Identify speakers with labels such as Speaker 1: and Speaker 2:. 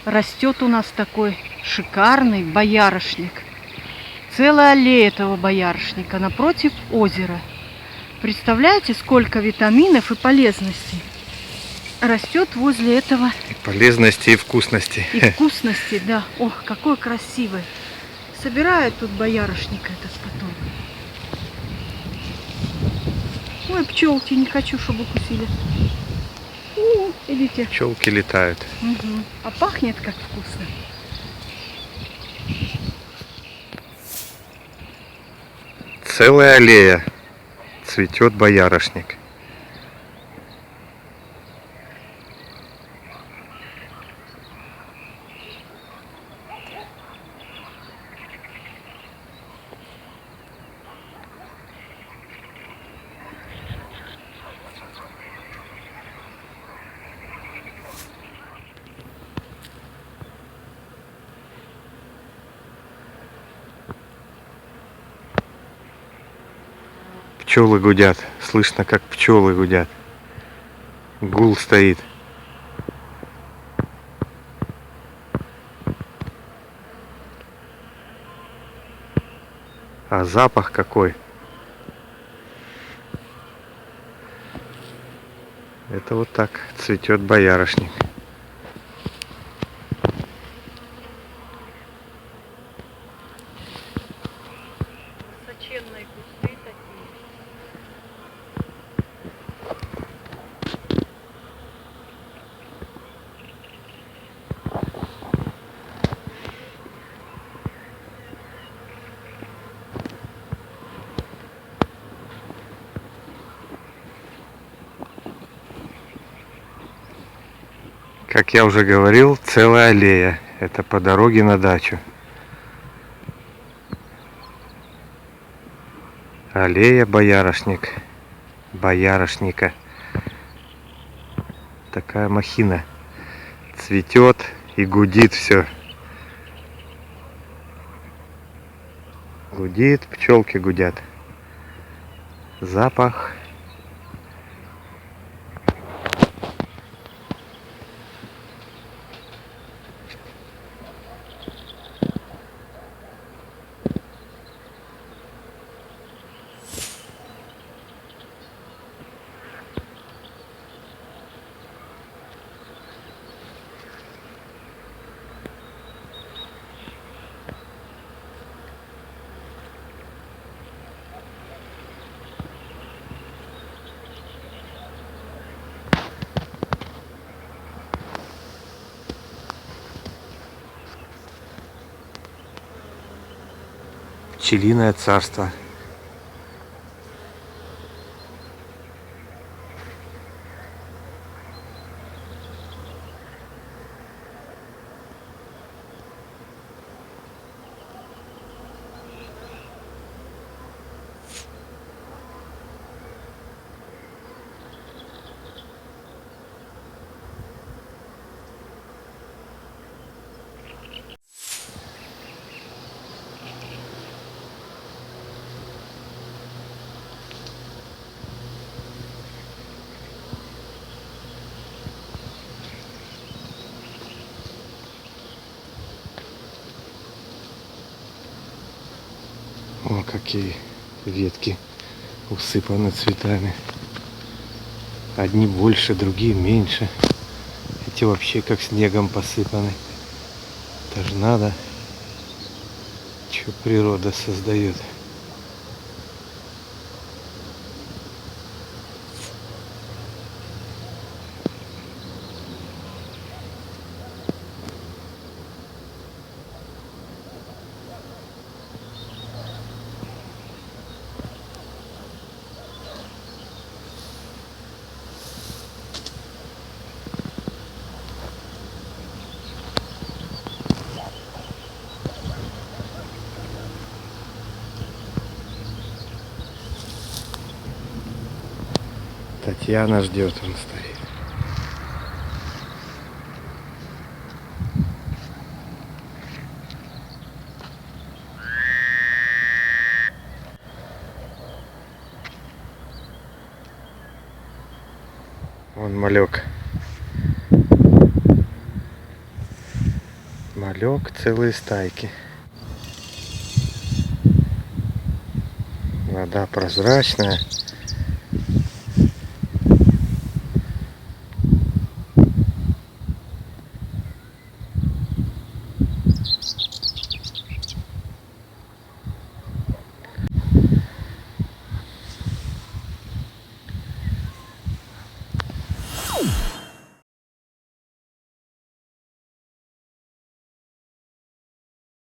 Speaker 1: Растет у нас такой шикарный боярышник. Целая аллея этого боярышника напротив озера. Представляете, сколько витаминов и полезностей растет возле этого.
Speaker 2: И полезности, и вкусности.
Speaker 1: И вкусности, да. Ох, какой красивый. Собирают тут боярышник этот потом. Ой, пчелки, не хочу, чтобы укусили. Идите.
Speaker 2: Пчелки летают.
Speaker 1: Угу. А пахнет как вкусно.
Speaker 2: Целая аллея цветет боярышник. Пчелы гудят, слышно, как пчелы гудят. Гул стоит. А запах какой! Это вот так цветет боярышник.
Speaker 1: Высоченные кусты такие.
Speaker 2: Как я уже говорил, целая аллея. Это по дороге на дачу. Аллея боярышник. Боярышника. Такая махина. Цветет и гудит все. Гудит, пчелки гудят. Запах. Пчелиное царство. О, какие ветки усыпаны цветами. Одни больше, другие меньше. Эти вообще как снегом посыпаны. Это же надо, что природа создает. Татьяна ждет, он стоит. Вон малек. Мотылек, целые стайки. Вода прозрачная.